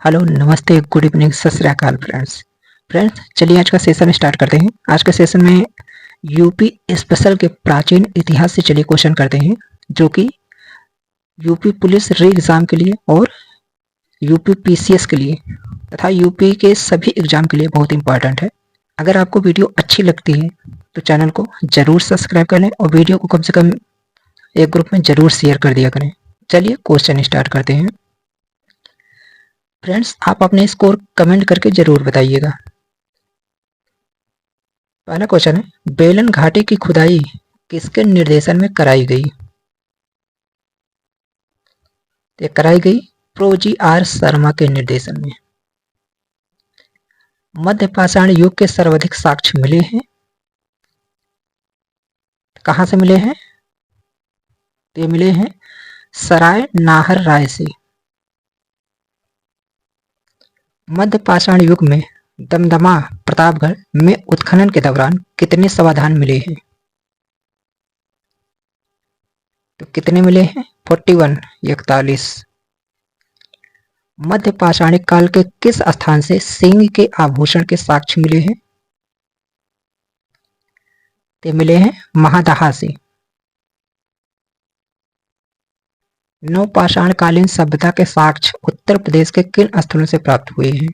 Hello, नमस्ते, good evening, सत श्री अकाल फ्रेंड्स। चलिए आज का सेशन स्टार्ट करते हैं। आज के सेशन में यूपी स्पेशल के प्राचीन इतिहास से चलिए क्वेश्चन करते हैं, जो कि यूपी पुलिस री एग्जाम के लिए और यूपी पीसीएस के लिए तथा यूपी के सभी एग्जाम के लिए बहुत इंपॉर्टेंट है। अगर आपको वीडियो अच्छी लगती है तो चैनल को जरूर सब्सक्राइब कर लें और वीडियो को कम से कम एक ग्रुप में जरूर शेयर कर दिया करें। चलिए क्वेश्चन स्टार्ट करते हैं। फ्रेंड्स, आप अपने स्कोर कमेंट करके जरूर बताइएगा। पहला क्वेश्चन है, बेलन घाटी की खुदाई किसके निर्देशन में कराई गई? ये कराई गई प्रो जी आर शर्मा के निर्देशन में। मध्य पाषाण युग के सर्वाधिक साक्ष्य मिले हैं। कहां से मिले हैं? तो ये मिले हैं सराय नाहर राय से। मध्य पाषाण युग में दमदमा प्रतापगढ़ में उत्खनन के दौरान कितने समाधान मिले हैं? तो कितने मिले हैं? 41 41। मध्य पाषाणिक काल के किस स्थान से सिंह के आभूषण के साक्ष्य मिले हैं? ते मिले हैं महादहा से। नवपाषाण कालीन सभ्यता के साक्ष्य उत्तर प्रदेश के किन स्थलों से प्राप्त हुए हैं?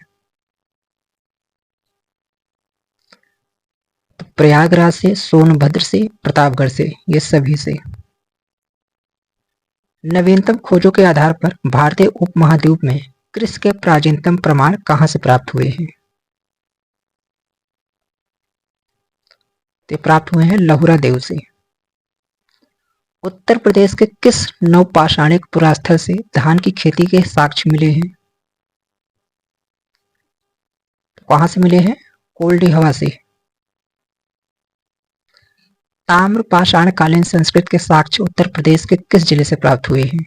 तो प्रयागराज से, सोनभद्र से, प्रतापगढ़ से, ये सभी से। नवीनतम खोजों के आधार पर भारतीय उपमहाद्वीप में कृषि के प्राचीनतम प्रमाण कहां से प्राप्त हुए हैं? तो प्राप्त हुए हैं लहुरा देव से। उत्तर प्रदेश के किस नवपाषाणिक पुरास्थल से धान की खेती के साक्ष्य मिले हैं? कहां से मिले हैं? कोल्डी हवा से। ताम्र पाषाण कालीन संस्कृत के साक्ष्य उत्तर प्रदेश के किस जिले से प्राप्त हुए हैं?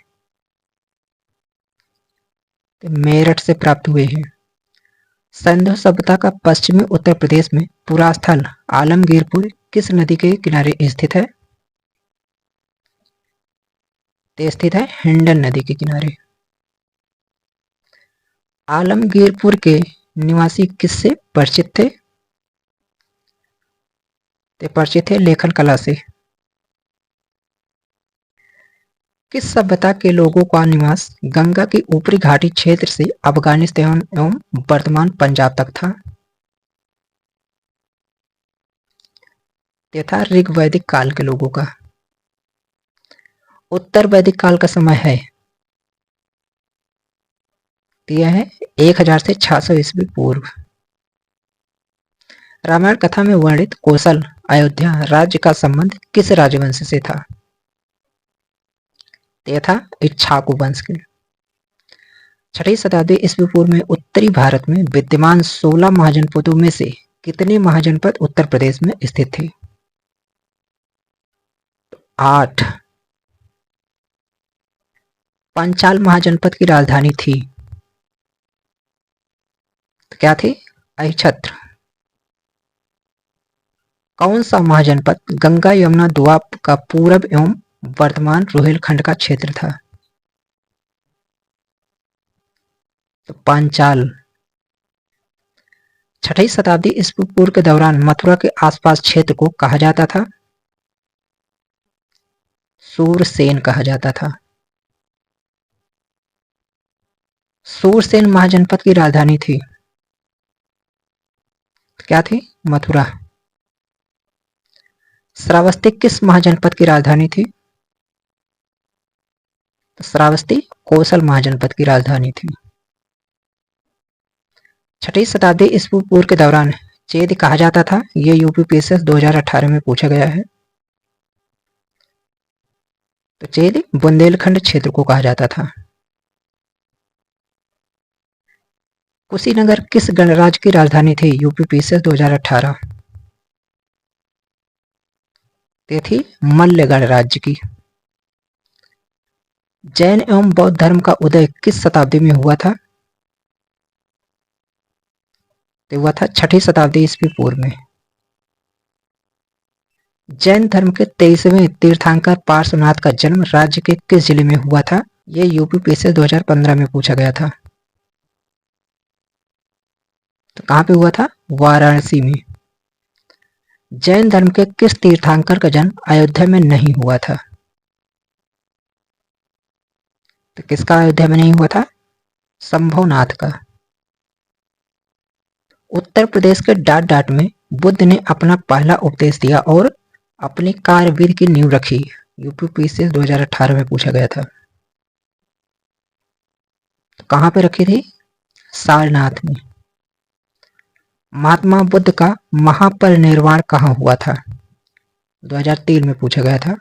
तो मेरठ से प्राप्त हुए हैं। सिंधु सभ्यता का पश्चिमी उत्तर प्रदेश में पुरास्थल आलमगीरपुर किस नदी के किनारे स्थित है? तो स्थित है हिंडन नदी के किनारे। आलमगीरपुर के निवासी किससे परिचित थे? तो परिचित थे लेखन कला से। किस सभ्यता के लोगों का निवास गंगा की ऊपरी घाटी क्षेत्र से अफगानिस्तान एवं वर्तमान पंजाब तक था? यह था ऋग वैदिक काल के लोगों का। उत्तर वैदिक काल का समय है, यह है 1000 से 600 ईस्वी पूर्व। रामायण कथा में वर्णित कौशल अयोध्या राज्य का संबंध किस राजवंश से था? यह था इक्ष्वाकु वंश के। 6वीं शताब्दी ईस्वी पूर्व में उत्तरी भारत में विद्यमान 16 महाजनपदों में से कितने महाजनपद उत्तर प्रदेश में स्थित थे? 8। पंचाल महाजनपद की राजधानी थी, तो क्या थी? अहिछत्र। कौन सा महाजनपद गंगा यमुना दोआब का पूरब एवं वर्तमान रोहिलखंड का क्षेत्र था? तो पांचाल। 6वीं शताब्दी ईस्वी पूर्व के दौरान मथुरा के आसपास क्षेत्र को कहा जाता था? सूरसेन कहा जाता था। सूरसेन महाजनपद की राजधानी थी, क्या थी? मथुरा। श्रावस्ती किस महाजनपद की राजधानी थी? तो श्रावस्ती कौशल महाजनपद की राजधानी थी। 6वीं शताब्दी ईस्वी पूर्व के दौरान चेद कहा जाता था, यह यूपी पीएसएस 2018 में पूछा गया है। तो चेद बुंदेलखंड क्षेत्र को कहा जाता था। कुशीनगर किस गणराज्य की राजधानी थी? यूपी पीएसएस 2018 ते थी मल्ल गणराज्य की। जैन एवं बौद्ध धर्म का उदय किस शताब्दी में हुआ था? तो हुआ था 6वीं शताब्दी ईस्वी पूर्व में। जैन धर्म के 23वें तीर्थंकर पार्श्वनाथ का जन्म राज्य के किस जिले में हुआ था? यह यूपी पीएसएस 2015 में पूछा गया था। तो कहां पे हुआ था? वाराणसी में। जैन धर्म के किस तीर्थंकर का जन्म अयोध्या में नहीं हुआ था? तो किसका अयोध्या में नहीं हुआ था? शंभुनाथ का। उत्तर प्रदेश के डाट डाट में बुद्ध ने अपना पहला उपदेश दिया और अपनी कार्यविधि की नींव रखी। यूपीपीएससी 2018 में पूछा गया था। तो कहां पे रखी थी? सारनाथ में। महात्मा बुद्ध का महापरिनिर्वाण कहां हुआ था? 2003 में पूछा गया था।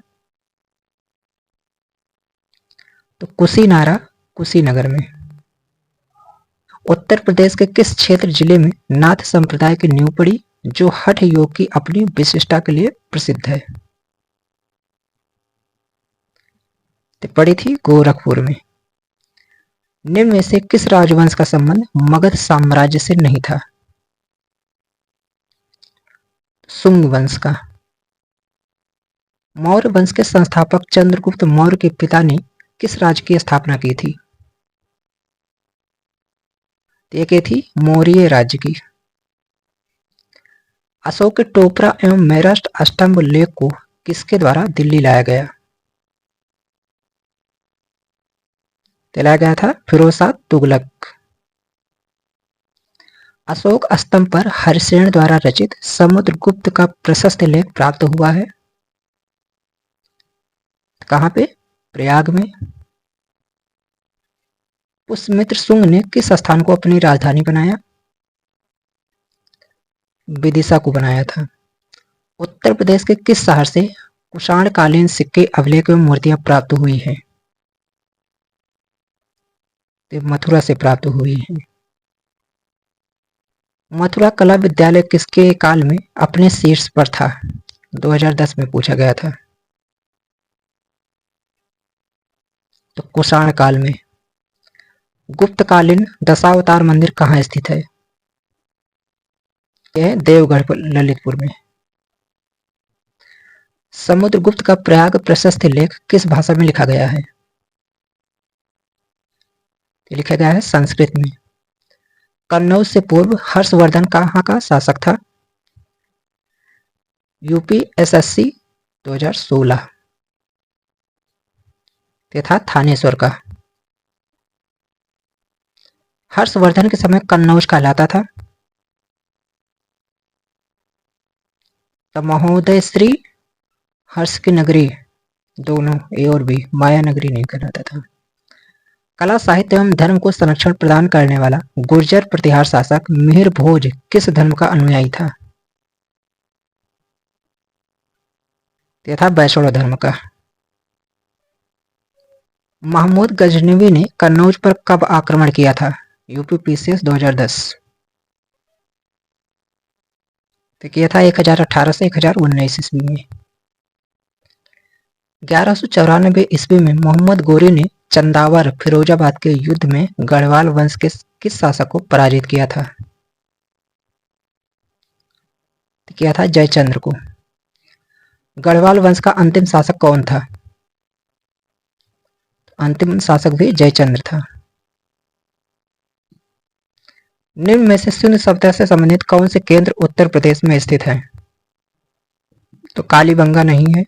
तो कुशीनारा, कुशीनगर में। उत्तर प्रदेश के किस क्षेत्र जिले में नाथ संप्रदाय की नींव पड़ी, जो हठ योग की अपनी विशिष्टता के लिए प्रसिद्ध है? तो पड़ी थी गोरखपुर में। निम्न में से किस राजवंश का संबंध मगध साम्राज्य से नहीं था? शुंग वंश का। मौर्य वंश के संस्थापक चंद्रगुप्त मौर्य के पिता ने किस राज्य की स्थापना की थी? ये थी मौर्य राज्य की। अशोक के टोपरा एवं मेरठ स्तंभ लेख को किसके द्वारा दिल्ली लाया गया? लाया गया था फिरोज शाह तुगलक। अशोक स्तंभ पर हरिसेन द्वारा रचित समुद्रगुप्त का प्रशस्त लेख प्राप्त हुआ है। कहां पे? प्रयाग में। पुष्यमित्र शुंग ने किस स्थान को अपनी राजधानी बनाया? विदिशा को बनाया था। उत्तर प्रदेश के किस शहर से कुषाणकालीन सिक्के, अभिलेख एवं मूर्तियां प्राप्त हुई हैं? मथुरा से प्राप्त हुई है। मथुरा कला विद्यालय किसके काल में अपने शीर्ष पर था? 2010 में पूछा गया था। तो कुषाण काल में। गुप्तकालीन दशावतार मंदिर कहाँ स्थित है? यह देवगढ़ ललितपुर में। समुद्रगुप्त का प्रयाग प्रशस्त लेख किस भाषा में लिखा गया है? लिखा गया है संस्कृत में। कन्नौज से पूर्व हर्षवर्धन कहाँ का शासक था? यूपीएसएससी 2016 था थानेश्वर का। हर्षवर्धन के समय कन्नौज कहलाता था। तो महोदय श्री हर्ष की नगरी, दोनों ए और बी, माया नगरी नहीं कहलाता था। कला साहित्य एवं धर्म को संरक्षण प्रदान करने वाला गुर्जर प्रतिहार शासक मिहिर भोज किस धर्म का अनुयायी था? यह था वैष्णव धर्म का। महमूद गजनवी ने कन्नौज पर कब आक्रमण किया था? यूपीपीसीएस 2010। तो किया था 1018 से 1019 ईस्वी में। 1194 ईस्वी में मोहम्मद गोरी ने चंदावर फिरोजाबाद के युद्ध में गढ़वाल वंश के किस शासक को पराजित किया था? तो किया था जयचंद्र को। गढ़वाल वंश का अंतिम शासक कौन था? अंतिम शासक भी जयचंद्र था। निम्न में से शून्य शब्द से संबंधित कौन से केंद्र उत्तर प्रदेश में स्थित है? तो कालीबंगा नहीं है,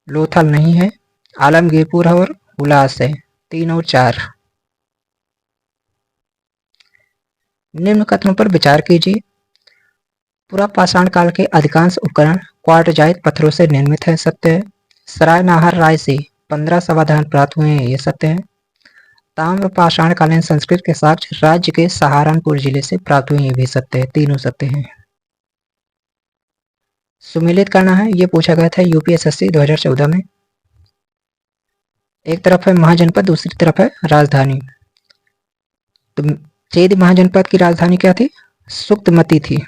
लोथल नहीं है, आलमगीरपुर है और उल्लास है। 3 और 4। निम्न कथनों पर विचार कीजिए। पूरा पाषाण काल के अधिकांश उपकरण क्वार्टजाइट पत्थरों से निर्मित है, सत्य है। सराय नाहर राय से 15 समाधान प्राप्त हुए हैं, ये सत्य है। ताम्र पाषाण कालीन संस्कृत के साक्ष्य राज्य के सहारनपुर जिले से प्राप्त हुए, ये भी सत्य है। तीनों सत्य हैं। सुमेलित करना है, ये पूछा गया था यूपीएसएससी 2014 में। एक तरफ है महाजनपद, दूसरी तरफ है राजधानी। तो चेद महाजनपद की राजधानी क्या थी? सुक्तमती थी।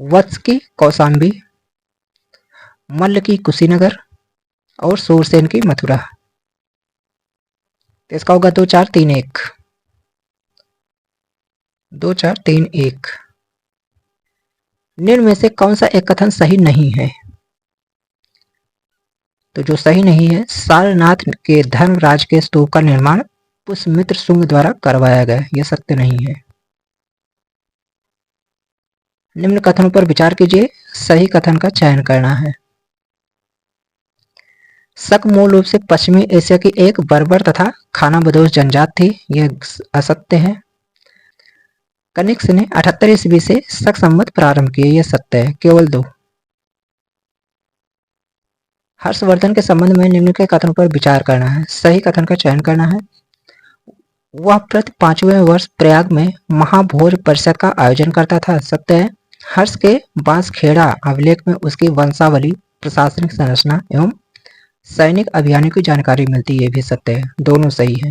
वत्स की कौशाम्बी, मल्ल की कुशीनगर और सूरसेन की मथुरा। तो इसका होगा 2 4 3 1। 2 4 3 1। निम्न में से कौन सा एक कथन सही नहीं है? तो जो सही नहीं है, सारनाथ के धर्मराज के स्तूप का निर्माण पुष्यमित्र शुंग द्वारा करवाया गया, यह सत्य नहीं है। निम्न कथनों पर विचार कीजिए, सही कथन का चयन करना है। शक मूल रूप से पश्चिमी एशिया की एक बर्बर तथा खानाबदोश जनजात थी, यह असत्य है। कनिष्क ने 78 ईस्वी से शक संवत प्रारंभ किए, यह सत्य है। केवल 2। हर्षवर्धन के संबंध में निम्न के कथनों पर विचार करना है, सही कथन का चयन करना है। वह प्रति 5वें वर्ष प्रयाग में महाभोज परिषद का आयोजन करता था, सत्य है। हर्ष के बांसखेड़ा अभिलेख में उसकी वंशावली, प्रशासनिक संरचना एवं सैनिक अभियानों की जानकारी मिलती है, ये भी सत्य है। दोनों सही है।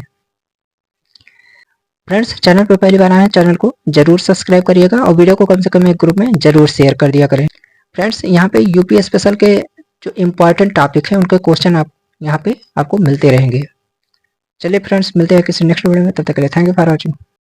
फ्रेंड्स, चैनल पर पहली बार आए हैं, चैनल को जरूर सब्सक्राइब करिएगा और वीडियो को कम से कम एक ग्रुप में जरूर शेयर कर दिया करें। फ्रेंड्स, यहाँ पे यूपी स्पेशल के जो इम्पोर्टेंट टॉपिक है उनके क्वेश्चन आप यहाँ पे आपको मिलते रहेंगे। चलिए फ्रेंड्स, मिलते हैं किसी नेक्स्ट वीडियो में, तब तक के लिए थैंक यू फॉर वॉचिंग।